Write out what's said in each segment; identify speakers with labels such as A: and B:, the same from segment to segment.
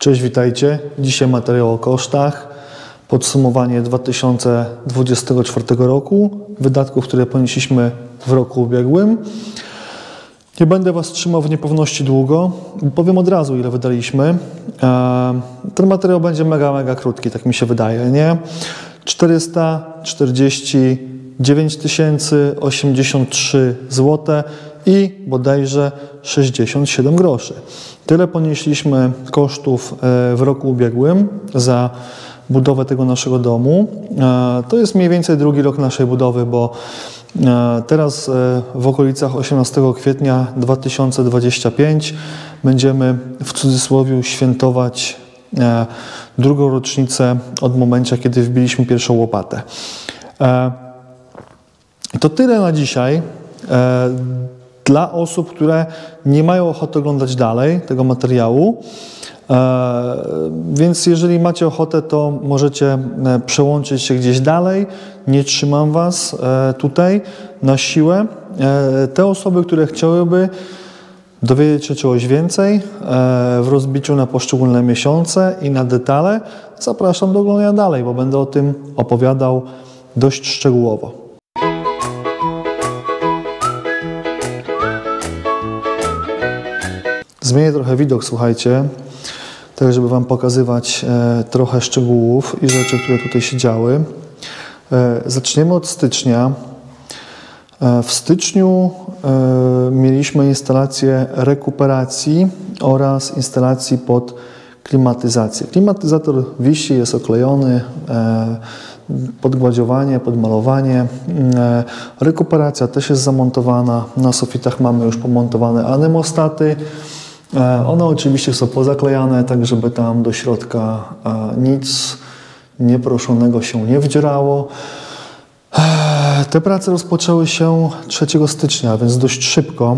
A: Cześć, witajcie. Dzisiaj materiał o kosztach. Podsumowanie 2024 roku, wydatków, które ponieśliśmy w roku ubiegłym. Nie będę Was trzymał w niepewności długo. Powiem od razu, ile wydaliśmy. Ten materiał będzie mega krótki, tak mi się wydaje, nie? 449 083 zł i bodajże 67 groszy. Tyle ponieśliśmy kosztów w roku ubiegłym za budowę tego naszego domu. To jest mniej więcej drugi rok naszej budowy, bo teraz w okolicach 18 kwietnia 2025 będziemy w cudzysłowie świętować drugą rocznicę od momentu, kiedy wbiliśmy pierwszą łopatę. To tyle na dzisiaj. Dla osób, które nie mają ochoty oglądać dalej tego materiału, więc jeżeli macie ochotę, to możecie przełączyć się gdzieś dalej. Nie trzymam Was tutaj na siłę. Te osoby, które chciałyby dowiedzieć się czegoś więcej w rozbiciu na poszczególne miesiące i na detale, zapraszam do oglądania dalej, bo będę o tym opowiadał dość szczegółowo. Zmienię trochę widok, słuchajcie, tak żeby Wam pokazywać trochę szczegółów i rzeczy, które tutaj się działy. Zaczniemy od stycznia. W styczniu mieliśmy instalację rekuperacji oraz instalacji pod klimatyzację. Klimatyzator wisi, jest oklejony, podgładziowanie, podmalowanie. Rekuperacja też jest zamontowana. Na sufitach mamy już pomontowane anemostaty. One oczywiście są pozaklejane, tak żeby tam do środka nic nieproszonego się nie wdzierało. Te prace rozpoczęły się 3 stycznia, więc dość szybko.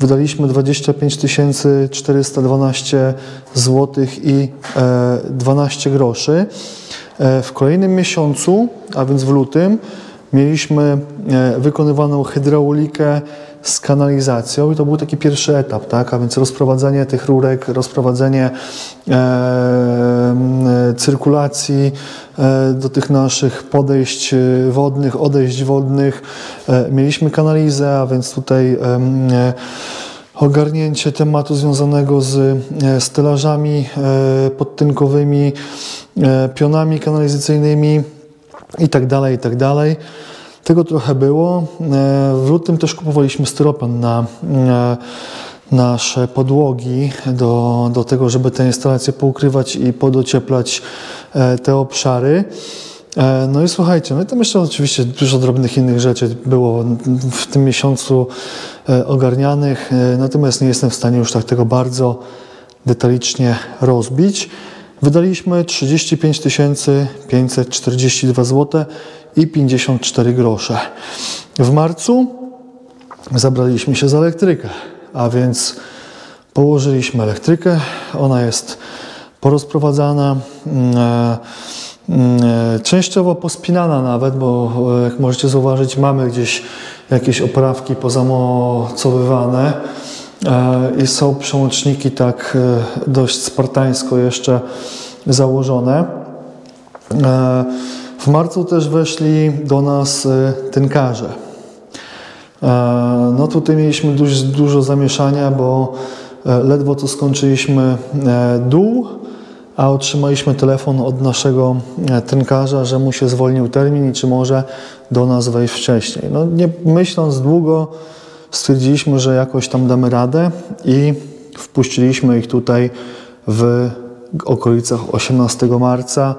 A: Wydaliśmy 25 412 zł i 12 groszy. W kolejnym miesiącu, a więc w lutym, mieliśmy wykonywaną hydraulikę z kanalizacją i to był taki pierwszy etap, tak? A więc rozprowadzenie tych rurek, rozprowadzenie cyrkulacji do tych naszych podejść wodnych, odejść wodnych. Mieliśmy kanalizę, a więc tutaj ogarnięcie tematu związanego z stelażami podtynkowymi, pionami kanalizacyjnymi i tak dalej, i tak dalej. Tego trochę było. W lutym też kupowaliśmy styropian na nasze podłogi do tego, żeby te instalacje poukrywać i podocieplać te obszary. No i słuchajcie, no i tam jeszcze oczywiście dużo drobnych innych rzeczy było w tym miesiącu ogarnianych, natomiast nie jestem w stanie już tak tego bardzo detalicznie rozbić. Wydaliśmy 35 542 zł i 54 grosze. W marcu zabraliśmy się za elektrykę, a więc położyliśmy elektrykę. Ona jest porozprowadzana, częściowo pospinana nawet, bo jak możecie zauważyć, mamy gdzieś jakieś oprawki pozamocowywane i są przełączniki tak dość spartańsko jeszcze założone. W marcu też weszli do nas tynkarze. No tutaj mieliśmy dużo zamieszania, bo ledwo to skończyliśmy dół, a otrzymaliśmy telefon od naszego tynkarza, że mu się zwolnił termin i czy może do nas wejść wcześniej. No nie myśląc długo, stwierdziliśmy, że jakoś tam damy radę i wpuściliśmy ich tutaj w okolicach 18 marca.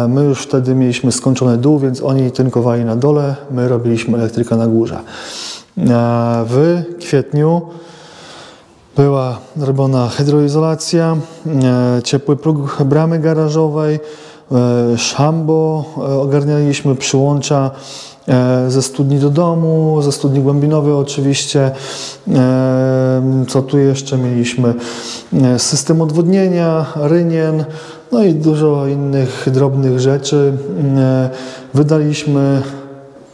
A: My już wtedy mieliśmy skończony dół, więc oni tynkowali na dole, my robiliśmy elektrykę na górze. W kwietniu była robiona hydroizolacja, ciepły próg bramy garażowej, szambo, ogarnialiśmy przyłącza ze studni do domu, ze studni głębinowej oczywiście. Co tu jeszcze mieliśmy? System odwodnienia, rynien, no i dużo innych drobnych rzeczy. Wydaliśmy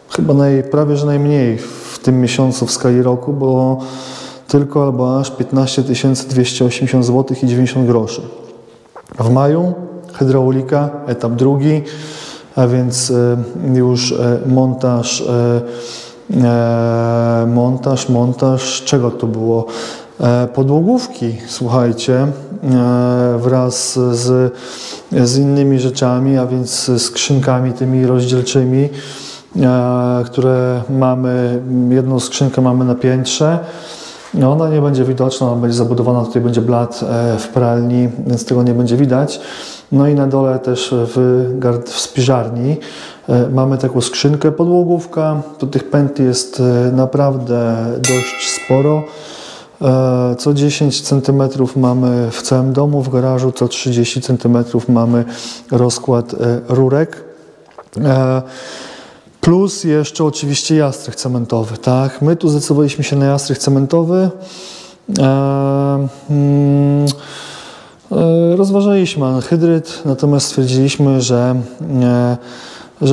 A: chyba prawie że najmniej w tym miesiącu w skali roku, bo tylko albo aż 15 280 zł i 90 groszy. W maju hydraulika, etap drugi, a więc już montaż, czego to było? Podłogówki, słuchajcie, wraz z innymi rzeczami, a więc skrzynkami tymi rozdzielczymi, które mamy, jedną skrzynkę mamy na piętrze. No, ona nie będzie widoczna, ona będzie zabudowana, tutaj będzie blat w pralni, więc tego nie będzie widać. No i na dole też w spiżarni mamy taką skrzynkę podłogówka. Tu tych pętli jest naprawdę dość sporo. Co 10 cm mamy w całym domu, w garażu co 30 cm mamy rozkład rurek. Plus jeszcze oczywiście jastrych cementowy, tak? My tu zdecydowaliśmy się na jastrych cementowy. Rozważaliśmy anhydryt, natomiast stwierdziliśmy, że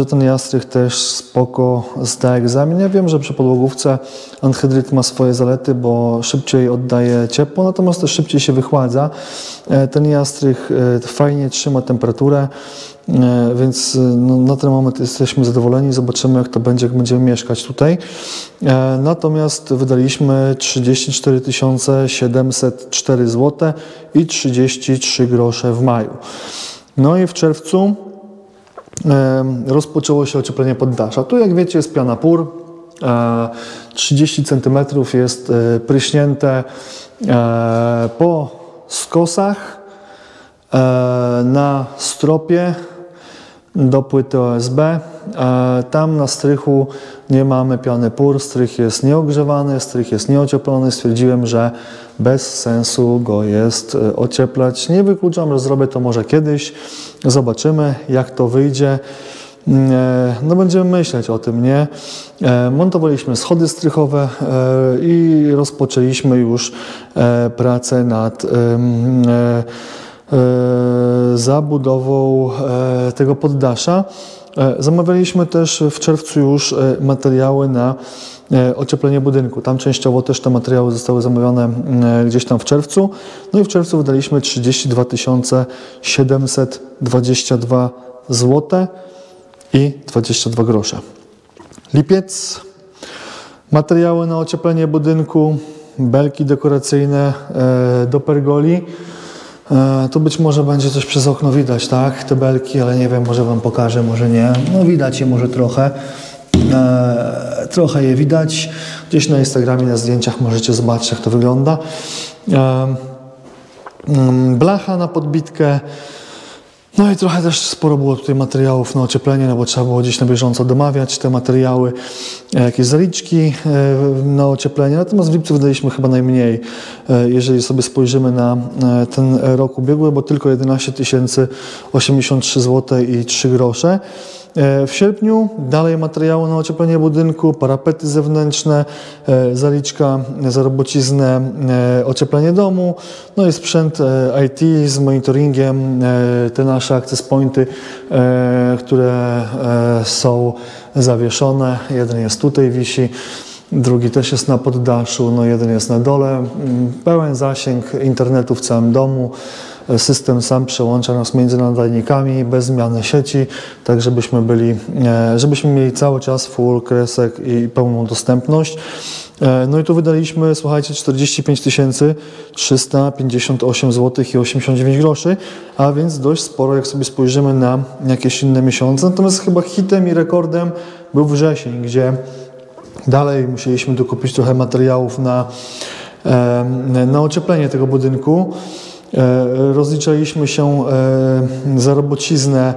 A: ten jastrych też spoko zda egzamin. Ja wiem, że przy podłogówce anhydryt ma swoje zalety, bo szybciej oddaje ciepło, natomiast też szybciej się wychładza. Ten jastrych fajnie trzyma temperaturę, więc no, na ten moment jesteśmy zadowoleni. Zobaczymy, jak to będzie, jak będziemy mieszkać tutaj. Natomiast wydaliśmy 34 704 zł i 33 grosze w maju. No i w czerwcu rozpoczęło się ocieplenie poddasza. Tu, jak wiecie, jest piana PUR. 30 cm jest pryśnięte po skosach na stropie do płyty OSB. Tam na strychu nie mamy piany PUR, strych jest nieogrzewany, strych jest nieocieplony. Stwierdziłem, że bez sensu go jest ocieplać. Nie wykluczam, że zrobię to może kiedyś. Zobaczymy, jak to wyjdzie. No będziemy myśleć o tym, nie? Montowaliśmy schody strychowe i rozpoczęliśmy już pracę nad zabudową tego poddasza. Zamawialiśmy też w czerwcu już materiały na ocieplenie budynku. Tam częściowo też te materiały zostały zamawiane gdzieś tam w czerwcu. No i w czerwcu wydaliśmy 32 722 zł i 22 grosze. Lipiec. Materiały na ocieplenie budynku, belki dekoracyjne do pergoli. Tu być może będzie coś przez okno widać, tak? Te belki, ale nie wiem, może Wam pokażę, może nie. No widać je może trochę. Trochę je widać. Gdzieś na Instagramie, na zdjęciach możecie zobaczyć, jak to wygląda. Blacha na podbitkę. No i trochę też sporo było tutaj materiałów na ocieplenie, no bo trzeba było gdzieś na bieżąco domawiać te materiały, jakieś zaliczki na ocieplenie. Natomiast w lipcu wydaliśmy chyba najmniej, jeżeli sobie spojrzymy na ten rok ubiegły, bo tylko 11 083 zł i 3 grosze. W sierpniu dalej materiały na ocieplenie budynku, parapety zewnętrzne, zaliczka za robociznę, ocieplenie domu, no i sprzęt IT z monitoringiem, te nasze access pointy, które są zawieszone. Jeden jest tutaj, wisi, drugi też jest na poddaszu, no jeden jest na dole. Pełen zasięg internetu w całym domu. System sam przełącza nas między nadajnikami bez zmiany sieci, tak żebyśmy mieli cały czas full kresek i pełną dostępność. No i tu wydaliśmy, słuchajcie, 45 358 zł i 89 groszy, a więc dość sporo, jak sobie spojrzymy na jakieś inne miesiące. Natomiast chyba hitem i rekordem był wrzesień, gdzie dalej musieliśmy dokupić trochę materiałów na ocieplenie tego budynku. Rozliczaliśmy się za robociznę,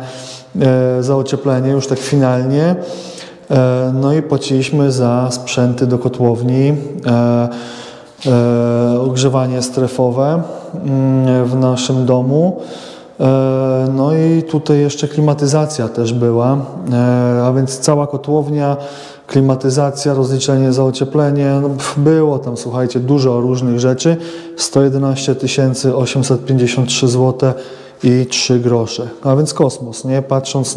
A: za ocieplenie już tak finalnie. No i płaciliśmy za sprzęty do kotłowni, ogrzewanie strefowe w naszym domu. No i tutaj jeszcze klimatyzacja też była, a więc cała kotłownia, klimatyzacja, rozliczenie za ocieplenie, no było tam, słuchajcie, dużo różnych rzeczy. 111 853 zł i 3 grosze. A więc kosmos, nie? Patrząc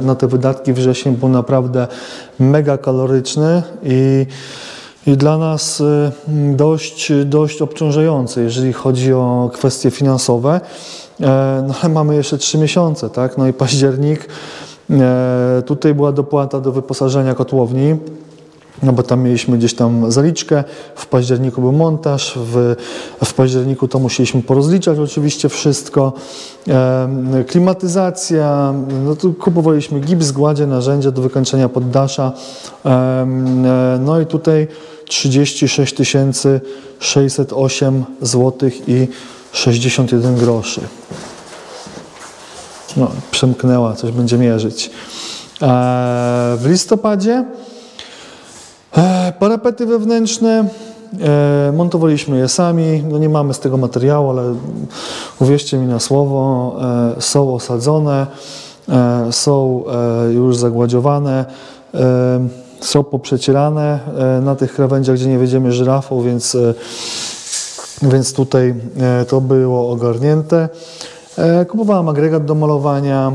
A: na te wydatki, wrzesień był naprawdę mega kaloryczny i i dla nas dość obciążający, jeżeli chodzi o kwestie finansowe. No ale mamy jeszcze 3 miesiące, tak? No i październik, tutaj była dopłata do wyposażenia kotłowni, no bo tam mieliśmy gdzieś tam zaliczkę, w październiku był montaż, w październiku to musieliśmy porozliczać oczywiście wszystko, klimatyzacja, no tu kupowaliśmy gips, gładzie, narzędzia do wykończenia poddasza, no i tutaj 36 608 zł i 61 groszy. No, przemknęła, coś będzie mierzyć. W listopadzie parapety wewnętrzne, montowaliśmy je sami, no nie mamy z tego materiału, ale uwierzcie mi na słowo, są osadzone, są już zagładziowane, są poprzecierane na tych krawędziach, gdzie nie wjedziemy żyrafą, więc tutaj to było ogarnięte. Kupowałem agregat do malowania,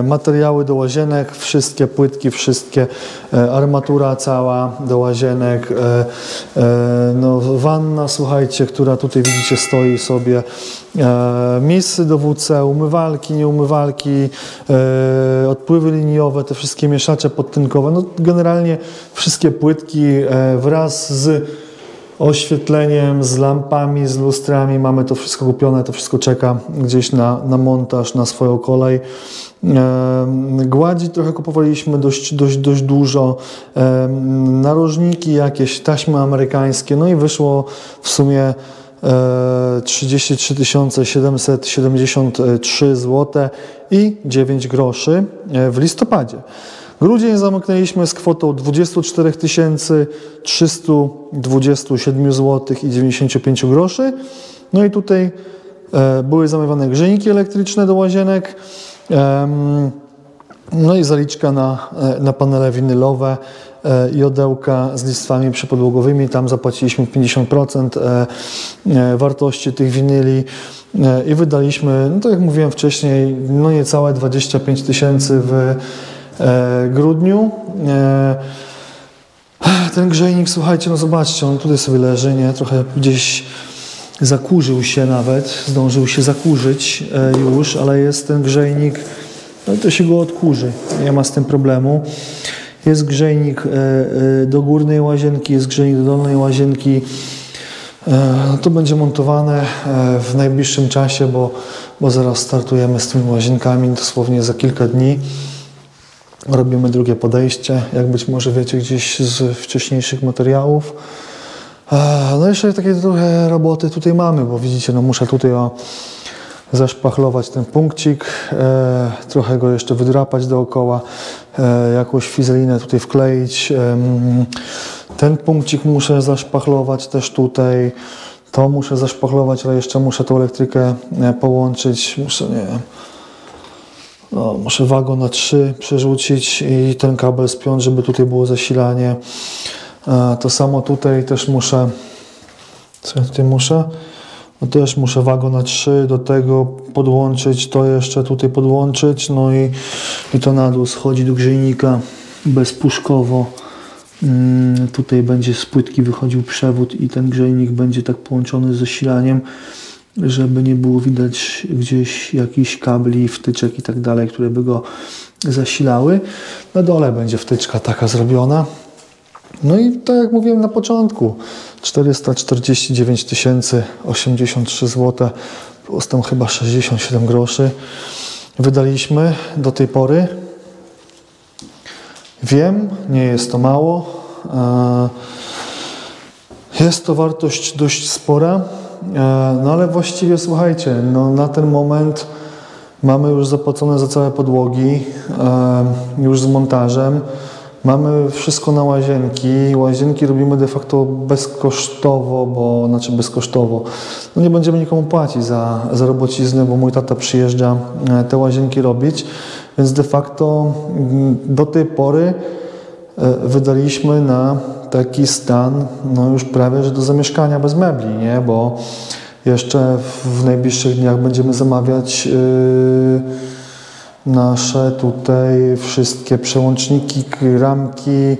A: materiały do łazienek, wszystkie płytki, wszystkie, armatura cała do łazienek, no, wanna, słuchajcie, która tutaj widzicie stoi sobie, misy do WC, umywalki, nieumywalki, odpływy liniowe, te wszystkie mieszacze podtynkowe, no generalnie wszystkie płytki wraz z oświetleniem, z lampami, z lustrami, mamy to wszystko kupione, to wszystko czeka gdzieś na montaż, na swoją kolej. Gładzi trochę kupowaliśmy dość dużo, narożniki jakieś, taśmy amerykańskie, no i wyszło w sumie 33 773 zł i 9 groszy w listopadzie. Grudzień zamknęliśmy z kwotą 24 327 zł i 95 groszy. No i tutaj były zamawiane grzejniki elektryczne do łazienek, no i zaliczka na panele winylowe, jodełka z listwami przypodłogowymi. Tam zapłaciliśmy 50% wartości tych winyli i wydaliśmy, no to jak mówiłem wcześniej, no niecałe 25 tysięcy w grudniu. Ten grzejnik, słuchajcie, no zobaczcie, on tutaj sobie leży, nie? Trochę gdzieś zakurzył się nawet, zdążył się zakurzyć już, ale jest ten grzejnik, no to się go odkurzy, nie ma z tym problemu. Jest grzejnik do górnej łazienki, jest grzejnik do dolnej łazienki. To będzie montowane w najbliższym czasie, bo zaraz startujemy z tymi łazienkami, dosłownie za kilka dni. Robimy drugie podejście, jak być może wiecie gdzieś z wcześniejszych materiałów. No jeszcze takie trochę roboty tutaj mamy, bo widzicie, no muszę tutaj zaszpachlować ten punkcik, trochę go jeszcze wydrapać dookoła, jakąś fizelinę tutaj wkleić. Ten punkcik muszę zaszpachlować też tutaj, to muszę zaszpachlować, ale jeszcze muszę tą elektrykę połączyć, muszę, nie wiem, no, muszę wagon na 3 przerzucić i ten kabel spiąć, żeby tutaj było zasilanie. To samo tutaj też muszę, co ja tutaj muszę? No też muszę wagon na 3 do tego podłączyć, to jeszcze tutaj podłączyć, no i to na dół schodzi do grzejnika bezpuszkowo. Tutaj będzie z płytki wychodził przewód i ten grzejnik będzie tak połączony z zasilaniem, żeby nie było widać gdzieś jakichś kabli, wtyczek i tak dalej, które by go zasilały. Na dole będzie wtyczka taka zrobiona. No i tak jak mówiłem na początku, 449 083 zł plus tam chyba 67 groszy wydaliśmy do tej pory. Wiem, nie jest to mało. Jest to wartość dość spora, no ale właściwie słuchajcie, no na ten moment mamy już zapłacone za całe podłogi, już z montażem. Mamy wszystko na łazienki. Łazienki robimy de facto bezkosztowo, znaczy bezkosztowo. No nie będziemy nikomu płacić za robociznę, bo mój tata przyjeżdża te łazienki robić, więc de facto do tej pory wydaliśmy na taki stan, no już prawie, że do zamieszkania bez mebli, nie? Bo jeszcze w najbliższych dniach będziemy zamawiać nasze tutaj wszystkie przełączniki, ramki,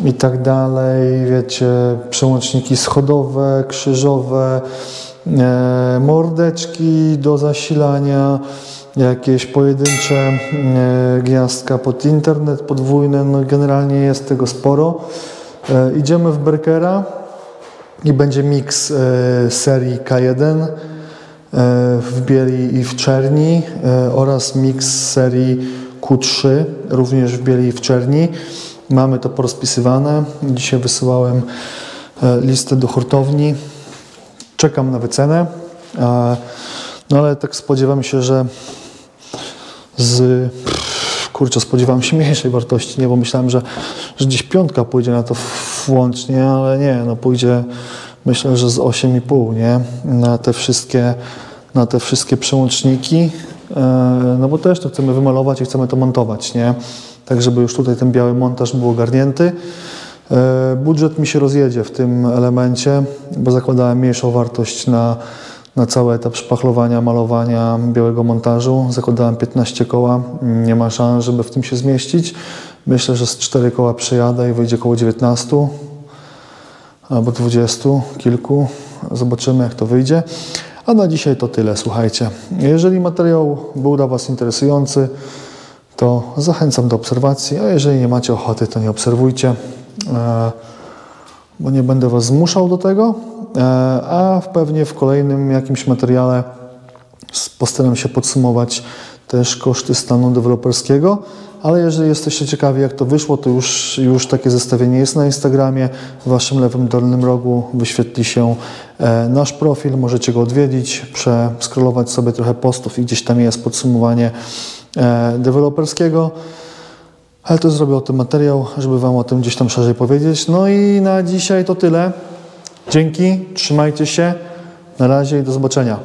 A: i tak dalej, wiecie, przełączniki schodowe, krzyżowe, mordeczki do zasilania, jakieś pojedyncze gniazdka pod internet podwójne, no generalnie jest tego sporo. Idziemy w Berkera i będzie miks serii K1 w bieli i w czerni oraz miks serii Q3 również w bieli i w czerni. Mamy to porozpisywane. Dzisiaj wysyłałem listę do hurtowni. Czekam na wycenę, no ale tak spodziewam się, że spodziewałem się mniejszej wartości, nie, bo myślałem, że gdzieś 5 pójdzie na to włącznie, ale nie, no pójdzie, myślę, że z 8,5, nie, na te wszystkie przełączniki, no bo też to chcemy wymalować i chcemy to montować, nie, tak żeby już tutaj ten biały montaż był ogarnięty. Budżet mi się rozjedzie w tym elemencie, bo zakładałem mniejszą wartość na cały etap szpachlowania, malowania, białego montażu. Zakładałem 15 koła, nie ma szans, żeby w tym się zmieścić. Myślę, że z 4 koła przejadę i wyjdzie około 19 albo 20 kilku. Zobaczymy, jak to wyjdzie. A na dzisiaj to tyle, słuchajcie. Jeżeli materiał był dla Was interesujący, to zachęcam do obserwacji, a jeżeli nie macie ochoty, to nie obserwujcie, bo nie będę Was zmuszał do tego, a pewnie w kolejnym jakimś materiale postaram się podsumować też koszty stanu deweloperskiego, ale jeżeli jesteście ciekawi, jak to wyszło, to już takie zestawienie jest na Instagramie. W Waszym lewym dolnym rogu wyświetli się nasz profil, możecie go odwiedzić, przeskrolować sobie trochę postów i gdzieś tam jest podsumowanie deweloperskiego. Ale to zrobię o tym materiał, żeby Wam o tym gdzieś tam szerzej powiedzieć. No i na dzisiaj to tyle. Dzięki, trzymajcie się, na razie i do zobaczenia.